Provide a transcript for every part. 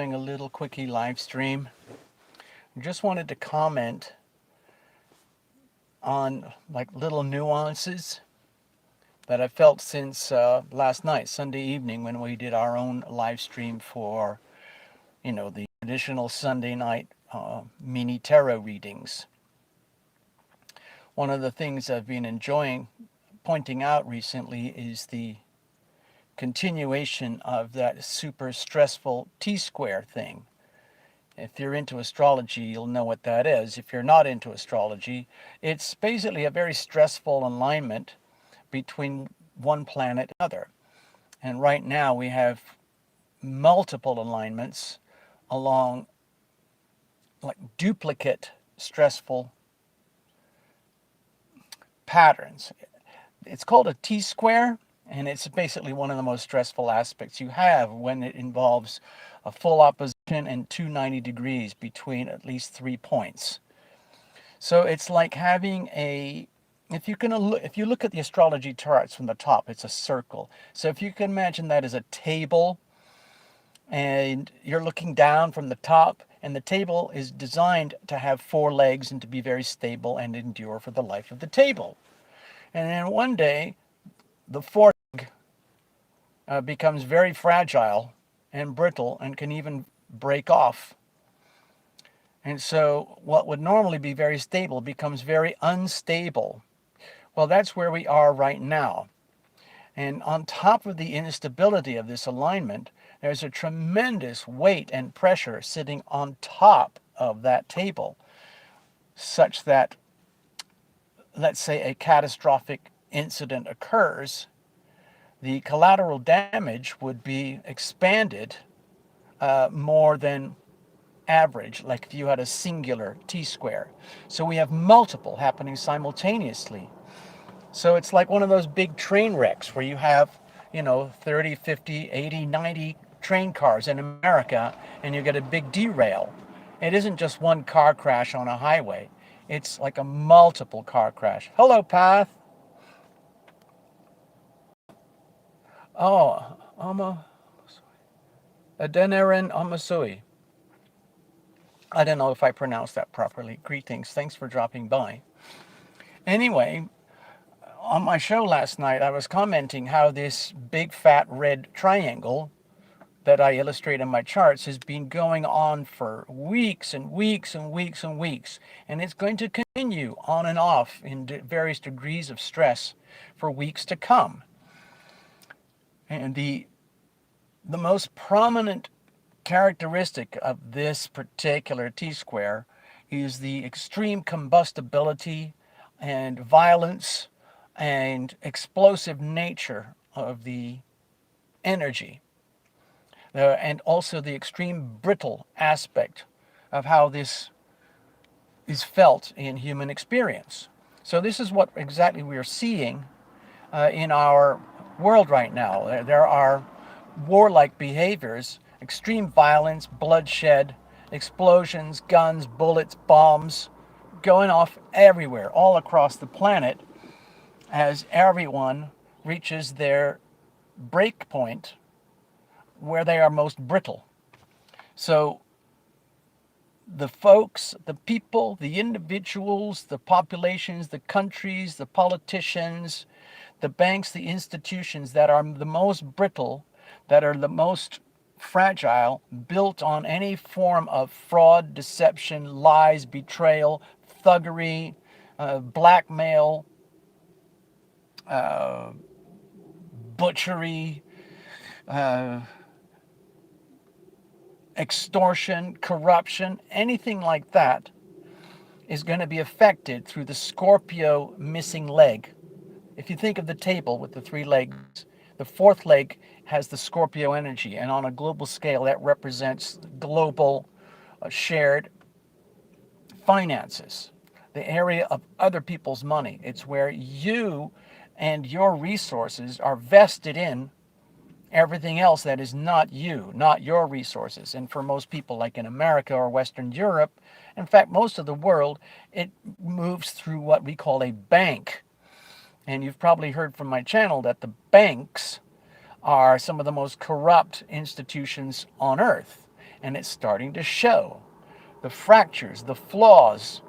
doing a little quickie live stream. Just wanted to comment on like little nuances that I felt since last night, Sunday evening, when we did our own live stream for, the traditional Sunday night mini tarot readings. One of the things I've been enjoying pointing out recently is the continuation of that super stressful T-square thing. If you're into astrology, you'll know what that is. If you're not into astrology, it's basically a very stressful alignment between one planet and another. And right now we have multiple alignments along like duplicate stressful patterns. It's called a T-square, and it's basically one of the most stressful aspects you have when it involves a full opposition and 290 degrees between at least 3 points. So it's like having if you look at the astrology charts from the top, it's a circle. So if you can imagine that as a table, and you're looking down from the top, and the table is designed to have 4 legs and to be very stable and endure for the life of the table. And then one day, the fourth leg becomes very fragile and brittle and can even break off. And so what would normally be very stable becomes very unstable. Well, that's where we are right now. And on top of the instability of this alignment, there's a tremendous weight and pressure sitting on top of that table, such that, let's say, a catastrophic incident occurs, the collateral damage would be expanded more than average, like if you had a singular T-square. So we have multiple happening simultaneously. So it's like one of those big train wrecks where you have, 30, 50, 80, 90 train cars in America, and you get a big derail. It isn't just one car crash on a highway. It's like a multiple car crash. Hello, Path. Oh, Adeneren Amasui. I don't know if I pronounced that properly. Greetings. Thanks for dropping by. Anyway, on my show last night, I was commenting how this big fat red triangle that I illustrate in my charts has been going on for weeks and weeks and weeks and weeks. And it's going to continue on and off in various degrees of stress for weeks to come. And the most prominent characteristic of this particular T-square is the extreme combustibility and violence and explosive nature of the energy, and also the extreme brittle aspect of how this is felt in human experience. So this is what exactly we are seeing in our world right now. There are warlike behaviors, extreme violence, bloodshed, explosions, guns, bullets, bombs going off everywhere, all across the planet, as everyone reaches their break point where they are most brittle. So the folks, the people, the individuals, the populations, the countries, the politicians, the banks, the institutions that are the most brittle, that are the most fragile, built on any form of fraud, deception, lies, betrayal, thuggery, blackmail, butchery, extortion, corruption, anything like that is going to be affected through the Scorpio missing leg. If you think of the table with the 3 legs, the 4th leg has the Scorpio energy, and on a global scale that represents global shared finances, the area of other people's money. It's where you and your resources are vested in everything else that is not you, not your resources. And for most people, like in America or Western Europe, in fact, most of the world, it moves through what we call a bank. And you've probably heard from my channel that the banks are some of the most corrupt institutions on earth. and it's starting to show. The fractures, the flaws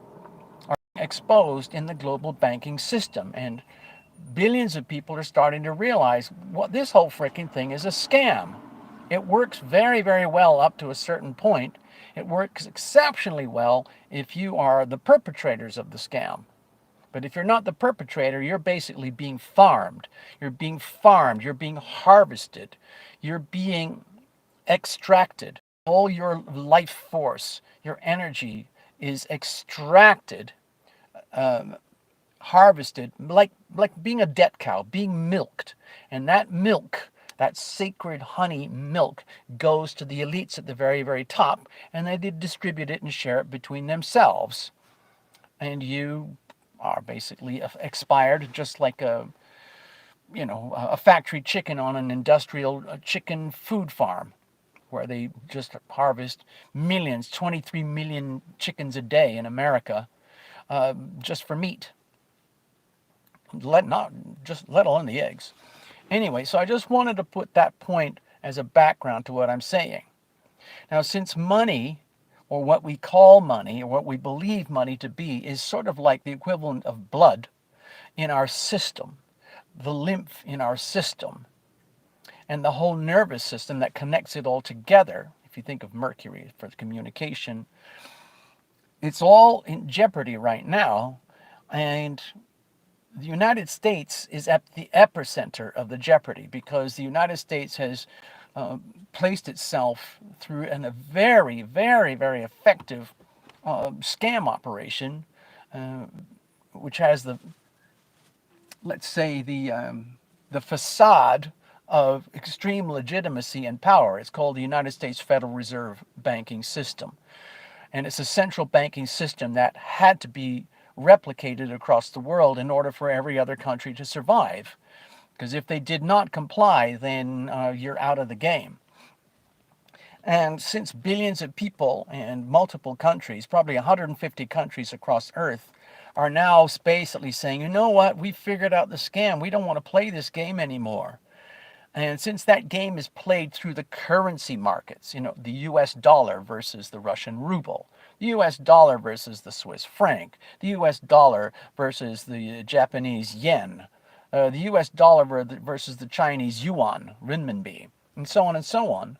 are exposed in the global banking system, and billions of people are starting to realize what this whole freaking thing is a scam. It works very, very well up to a certain point. It works exceptionally well if you are the perpetrators of the scam. But if you're not the perpetrator, you're basically being farmed. You're being farmed. You're being harvested. You're being extracted. All your life force, your energy is extracted, harvested, like being a debt cow, being milked. And that milk, that sacred honey milk, goes to the elites at the very, very top, and they distribute it and share it between themselves. And you are basically expired, just like a factory chicken on an industrial chicken food farm, where they just harvest millions, 23 million chickens a day in America, just for meat. Let alone the eggs. Anyway, so I just wanted to put that point as a background to what I'm saying. Now, since money, or what we call money, or what we believe money to be, is sort of like the equivalent of blood in our system, the lymph in our system, and the whole nervous system that connects it all together, if you think of Mercury for communication, it's all in jeopardy right now. And the United States is at the epicenter of the jeopardy, because the United States has placed itself through a very, very, very effective scam operation, which has let's say, the facade of extreme legitimacy and power. It's called the United States Federal Reserve banking system. And it's a central banking system that had to be replicated across the world in order for every other country to survive. Because if they did not comply, then you're out of the game. And since billions of people in multiple countries, probably 150 countries across Earth, are now basically saying, you know what, we figured out the scam. We don't want to play this game anymore. And since that game is played through the currency markets, the US dollar versus the Russian ruble, the US dollar versus the Swiss franc, the US dollar versus the Japanese yen, the US dollar versus the Chinese yuan, renminbi, and so on and so on,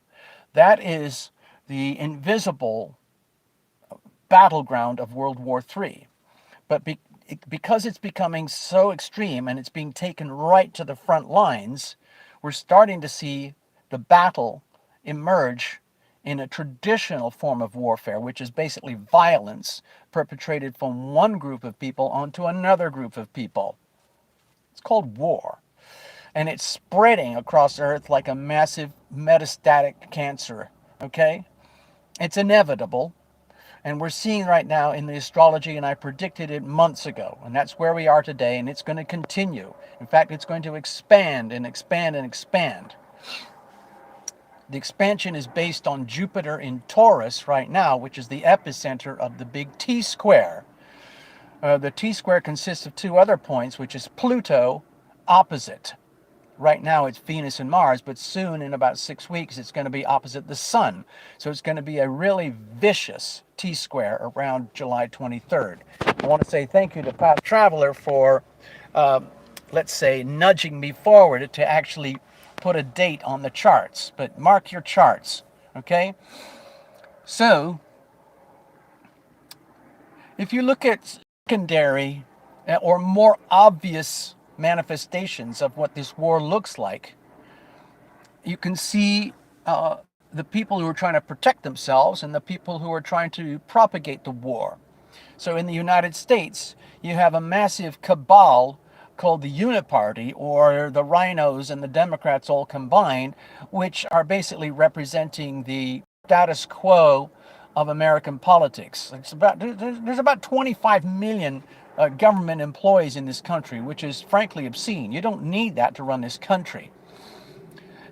that is the invisible battleground of World War III. But because it's becoming so extreme and it's being taken right to the front lines, we're starting to see the battle emerge in a traditional form of warfare, which is basically violence perpetrated from one group of people onto another group of people. It's called war. And it's spreading across Earth like a massive metastatic cancer, okay? It's inevitable. And we're seeing right now in the astrology, and I predicted it months ago, and that's where we are today, and it's going to continue. In fact, it's going to expand and expand and expand. The expansion is based on Jupiter in Taurus right now, which is the epicenter of the big T-square. The T-square consists of two other points, which is Pluto opposite. Right now it's Venus and Mars, but soon, in about 6 weeks, it's going to be opposite the Sun. So it's going to be a really vicious T-square around July 23rd. I want to say thank you to Past Traveler for, let's say, nudging me forward to actually put a date on the charts. But mark your charts, okay? So, if you look at secondary or more obvious manifestations of what this war looks like, you can see the people who are trying to protect themselves and the people who are trying to propagate the war. So in the United States, you have a massive cabal called the Uniparty, or the Rhinos and the Democrats all combined, which are basically representing the status quo of American politics. There's about 25 million government employees in this country, which is frankly obscene. You don't need that to run this country.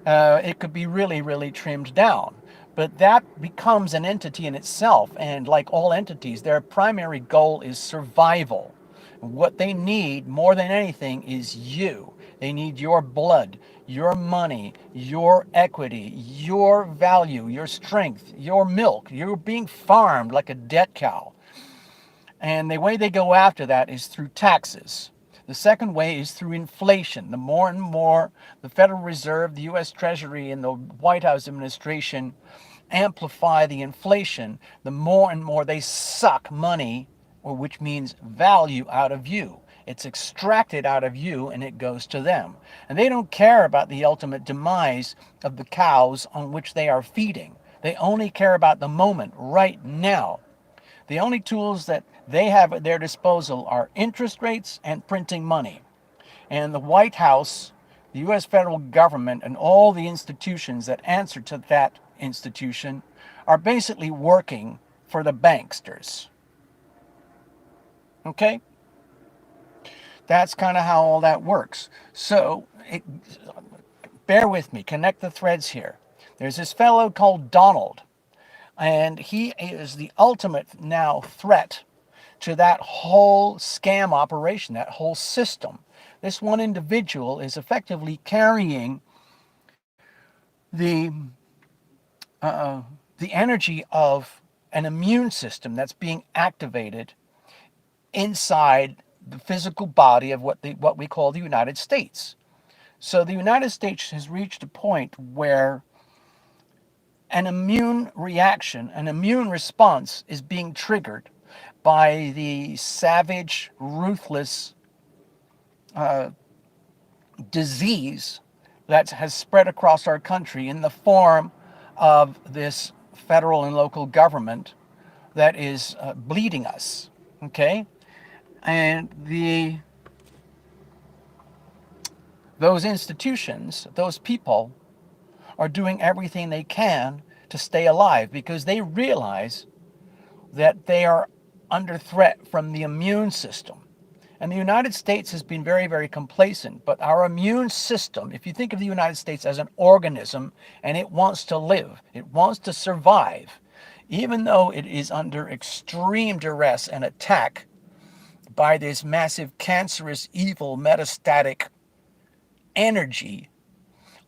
It could be really, really trimmed down. But that becomes an entity in itself, and like all entities, their primary goal is survival. What they need more than anything is you. They need your blood, your money, your equity, your value, your strength, your milk. You're being farmed like a debt cow. And the way they go after that is through taxes. The second way is through inflation. The more and more the Federal Reserve, the U.S. Treasury, and the White House administration amplify the inflation, the more and more they suck money, or which means value, out of you. It's extracted out of you and it goes to them. And they don't care about the ultimate demise of the cows on which they are feeding. They only care about the moment, right now. The only tools that they have at their disposal are interest rates and printing money. And the White House, the U.S. federal government, and all the institutions that answer to that institution are basically working for the banksters. Okay? That's kind of how all that works. So, bear with me, connect the threads here. There's this fellow called Donald, and he is the ultimate now threat to that whole scam operation, that whole system. This one individual is effectively carrying the the energy of an immune system that's being activated inside the physical body of what we call the United States. So the United States has reached a point where an immune reaction, an immune response is being triggered by the savage, ruthless disease that has spread across our country in the form of this federal and local government that is bleeding us. Okay? And those institutions, those people, are doing everything they can to stay alive because they realize that they are under threat from the immune system. And the United States has been very, very complacent. But our immune system, if you think of the United States as an organism and it wants to live, it wants to survive, even though it is under extreme duress and attack by this massive, cancerous, evil, metastatic energy,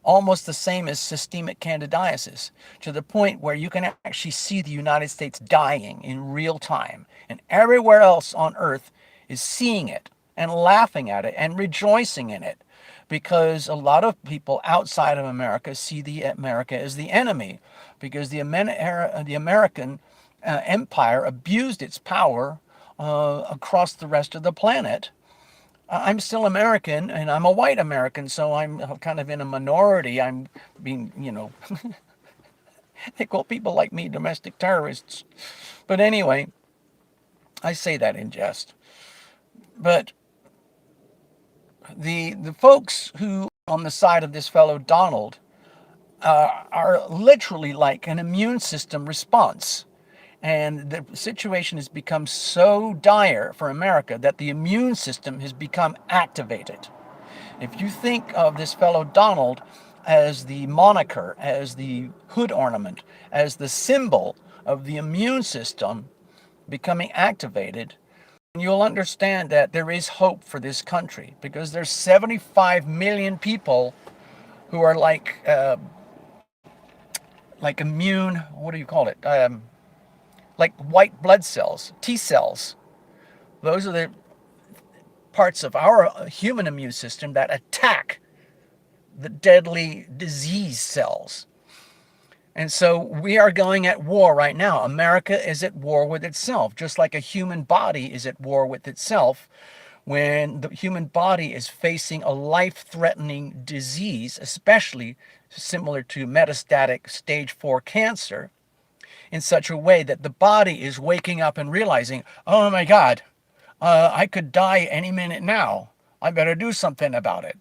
almost the same as systemic candidiasis, to the point where you can actually see the United States dying in real time. And everywhere else on earth is seeing it and laughing at it and rejoicing in it, because a lot of people outside of America see the America as the enemy, because the American empire abused its power across the rest of the planet. I'm still American, and I'm a white American, so I'm kind of in a minority. I'm being, they call people like me domestic terrorists. But anyway, I say that in jest. But the folks who are on the side of this fellow Donald are literally like an immune system response. And the situation has become so dire for America that the immune system has become activated. If you think of this fellow Donald as the moniker, as the hood ornament, as the symbol of the immune system becoming activated, you'll understand that there is hope for this country, because there's 75 million people who are like immune, what do you call it? Like white blood cells, T cells. Those are the parts of our human immune system that attack the deadly disease cells. And so we are going at war right now. America is at war with itself, just like a human body is at war with itself. When the human body is facing a life-threatening disease, especially similar to metastatic stage 4 cancer, in such a way that the body is waking up and realizing, oh my God, I could die any minute now. I better do something about it.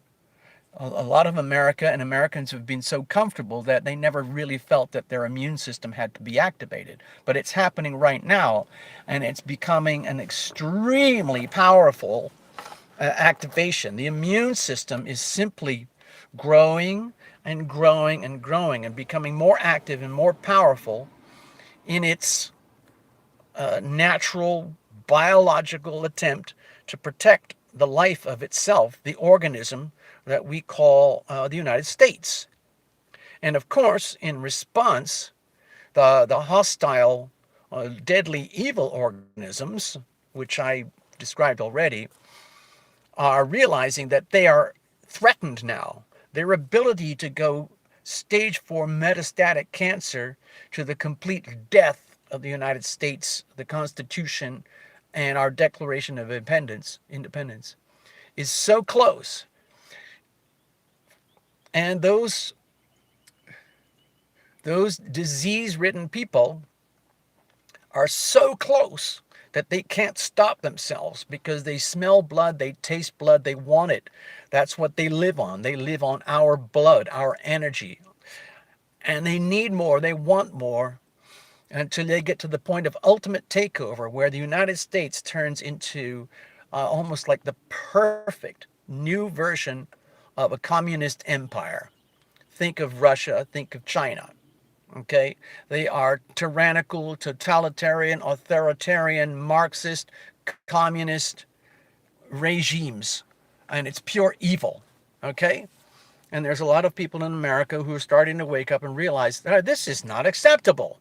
A lot of America and Americans have been so comfortable that they never really felt that their immune system had to be activated. But it's happening right now, and it's becoming an extremely powerful activation. The immune system is simply growing and growing and growing and becoming more active and more powerful in its natural biological attempt to protect the life of itself, the organism, that we call the United States. And of course, in response, the hostile, deadly, evil organisms, which I described already, are realizing that they are threatened now. Their ability to go stage 4 metastatic cancer to the complete death of the United States, the Constitution, and our Declaration of Independence is so close. And those disease-ridden people are so close that they can't stop themselves because they smell blood, they taste blood, they want it. That's what they live on. They live on our blood, our energy. And they need more, they want more until they get to the point of ultimate takeover where the United States turns into almost like the perfect new version of a communist empire. Think of Russia, think of China. Okay? They are tyrannical, totalitarian, authoritarian, Marxist, communist regimes. And it's pure evil. Okay? And there's a lot of people in America who are starting to wake up and realize that this is not acceptable.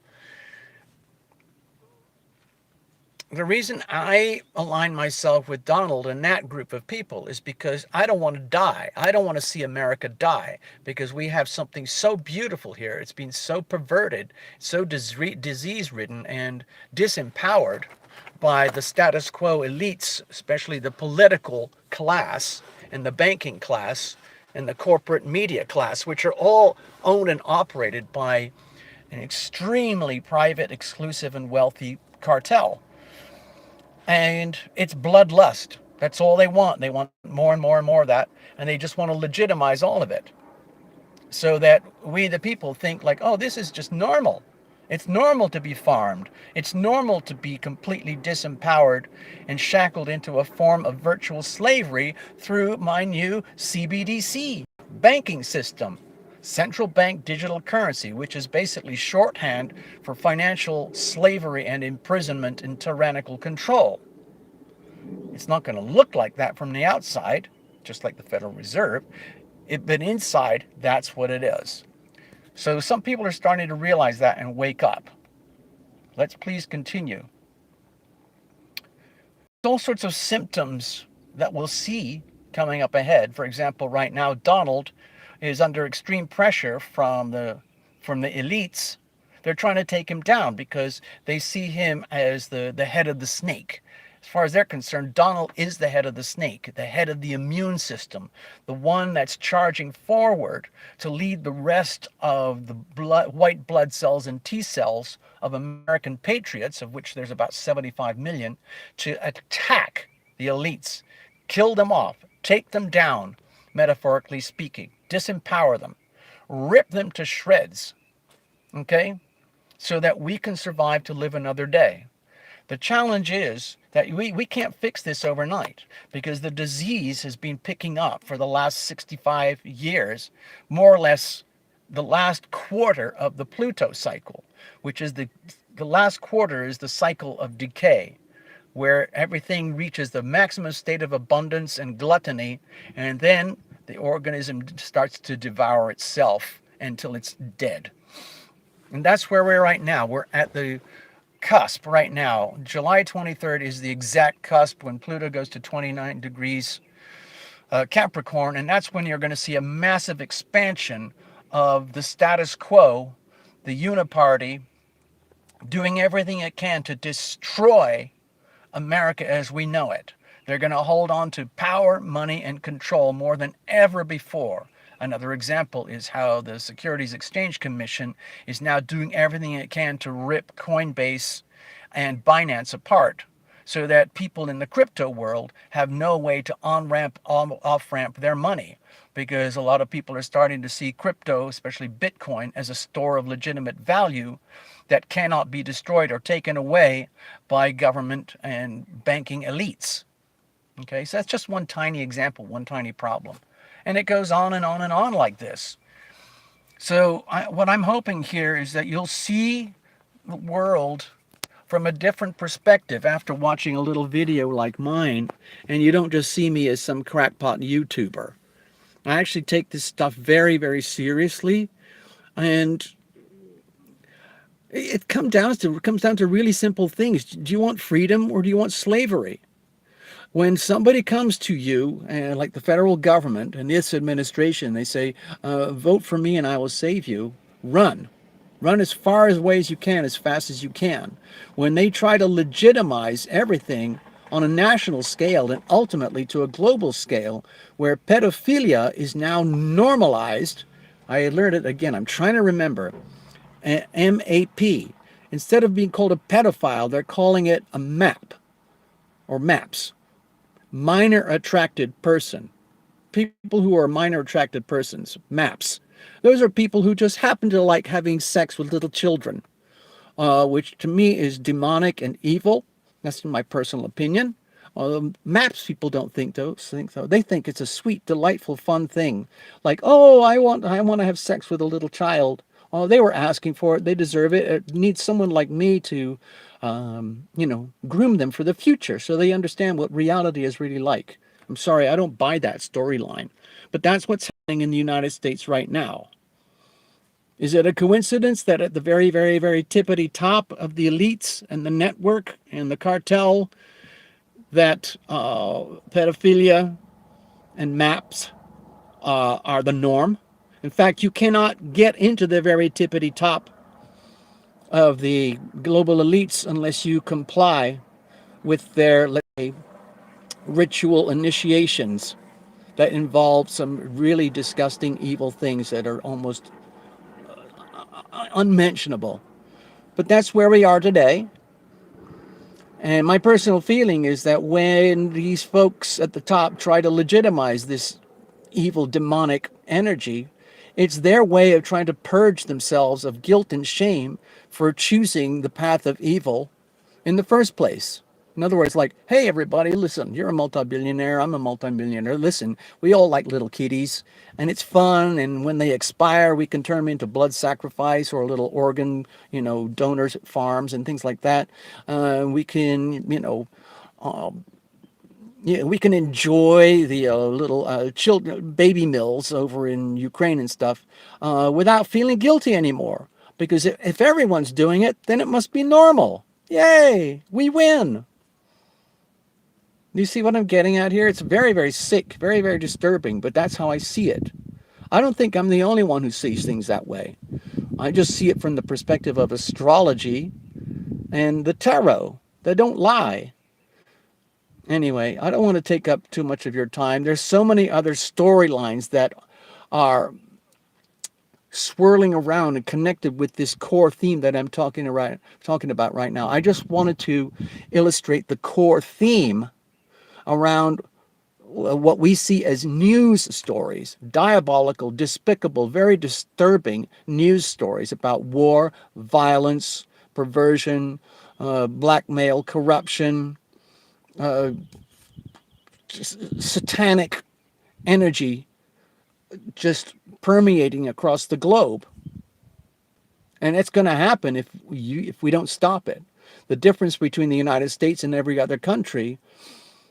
The reason I align myself with Donald and that group of people is because I don't want to die. I don't want to see America die because we have something so beautiful here. It's been so perverted, so disease ridden, and disempowered by the status quo elites, especially the political class and the banking class and the corporate media class, which are all owned and operated by an extremely private, exclusive, and wealthy cartel. And it's bloodlust. That's all they want. They want more and more and more of that, and they just want to legitimize all of it so that we, the people, think like, oh, this is just normal. It's normal to be farmed. It's normal to be completely disempowered and shackled into a form of virtual slavery through my new CBDC banking system, central bank digital currency, which is basically shorthand for financial slavery and imprisonment and tyrannical control. It's not going to look like that from the outside, just like the Federal Reserve, but inside, that's what it is. So some people are starting to realize that and wake up. Let's please continue. All sorts of symptoms that we'll see coming up ahead. For example, right now, Donald is under extreme pressure from the elites. They're trying to take him down because they see him as the head of the snake. As far as they're concerned, Donald is the head of the snake, the head of the immune system, the one that's charging forward to lead the rest of the white blood cells and T cells of American patriots, of which there's about 75 million, to attack the elites, kill them off, take them down, metaphorically speaking, disempower them, rip them to shreds, okay, so that we can survive to live another day. The challenge is that we can't fix this overnight because the disease has been picking up for the last 65 years, more or less the last quarter of the Pluto cycle, which is the last quarter is the cycle of decay, where everything reaches the maximum state of abundance and gluttony, and then the organism starts to devour itself until it's dead. And that's where we're right now. We're at the cusp right now. July 23rd is the exact cusp when Pluto goes to 29 degrees Capricorn, and that's when you're going to see a massive expansion of the status quo, the uniparty, doing everything it can to destroy America as we know it. They're going to hold on to power, money, and control more than ever before. Another example is how the Securities Exchange Commission is now doing everything it can to rip Coinbase and Binance apart so that people in the crypto world have no way to on-ramp, off-ramp their money, because a lot of people are starting to see crypto, especially Bitcoin, as a store of legitimate value that cannot be destroyed or taken away by government and banking elites. Okay, so that's just one tiny example, one tiny problem. And it goes on and on and on like this. So what I'm hoping here is that you'll see the world from a different perspective after watching a little video like mine, and you don't just see me as some crackpot YouTuber. I actually take this stuff very, very seriously, and it comes down to really simple things. Do you want freedom or do you want slavery? When somebody comes to you, like the federal government and this administration, they say, vote for me and I will save you, run. Run as far away as you can, as fast as you can. When they try to legitimize everything on a national scale and ultimately to a global scale, where pedophilia is now normalized, I learned it again, I'm trying to remember, MAP. Instead of being called a pedophile, they're calling it a MAP or MAPS. Minor attracted person. People who are minor attracted persons, MAPS. Those are people who just happen to like having sex with little children, which to me is demonic and evil. That's my personal opinion. MAPS people don't think so. They think it's a sweet, delightful, fun thing. Like, oh, I want to have sex with a little child. Oh, they were asking for it. They deserve it. It needs someone like me to, groom them for the future so they understand what reality is really like. I'm sorry, I don't buy that storyline. But that's what's happening in the United States right now. Is it a coincidence that at the very, very, very tippity top of the elites and the network and the cartel that pedophilia and MAPS are the norm? In fact, you cannot get into the very tippity top of the global elites unless you comply with their, let's say, ritual initiations that involve some really disgusting, evil things that are almost unmentionable. But that's where we are today. And my personal feeling is that when these folks at the top try to legitimize this evil, demonic energy, it's their way of trying to purge themselves of guilt and shame for choosing the path of evil in the first place. In other words, like, hey, everybody, listen, you're a multi-billionaire, I'm a multi-millionaire. Listen, we all like little kitties, and it's fun, and when they expire, we can turn them into blood sacrifice or little organ, donors at farms and things like that. We can, we can enjoy the little children, baby mills over in Ukraine and stuff without feeling guilty anymore. Because if everyone's doing it, then it must be normal. Yay, we win. Do you see what I'm getting at here? It's very, very sick, very, very disturbing, but that's how I see it. I don't think I'm the only one who sees things that way. I just see it from the perspective of astrology and the tarot. They don't lie. Anyway, I don't want to take up too much of your time. There's so many other storylines that are swirling around and connected with this core theme that I'm talking about right now. I just wanted to illustrate the core theme around what we see as news stories, diabolical, despicable, very disturbing news stories about war, violence, perversion, blackmail, corruption, satanic energy just permeating across the globe. And it's going to happen if we don't stop it. The difference between the United States and every other country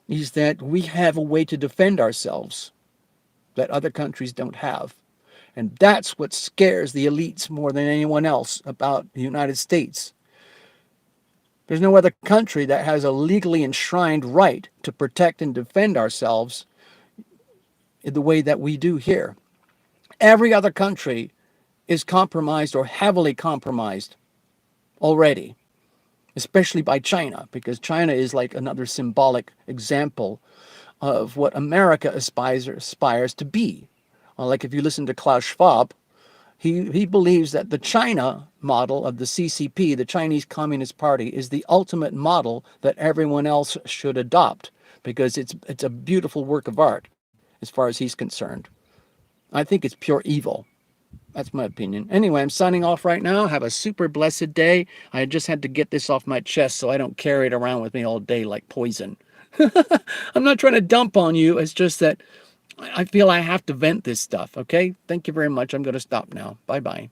is that we have a way to defend ourselves that other countries don't have. And that's what scares the elites more than anyone else about the United States. There's no other country that has a legally enshrined right to protect and defend ourselves in the way that we do here. Every other country is compromised or heavily compromised already, especially by China, because China is like another symbolic example of what America aspires to be. Like if you listen to Klaus Schwab, he believes that the China model of the CCP, the Chinese Communist Party, is the ultimate model that everyone else should adopt because it's a beautiful work of art as far as he's concerned. I think it's pure evil. That's my opinion. Anyway, I'm signing off right now. Have a super blessed day. I just had to get this off my chest so I don't carry it around with me all day like poison. I'm not trying to dump on you. It's just that I feel I have to vent this stuff, okay? Thank you very much. I'm going to stop now. Bye-bye.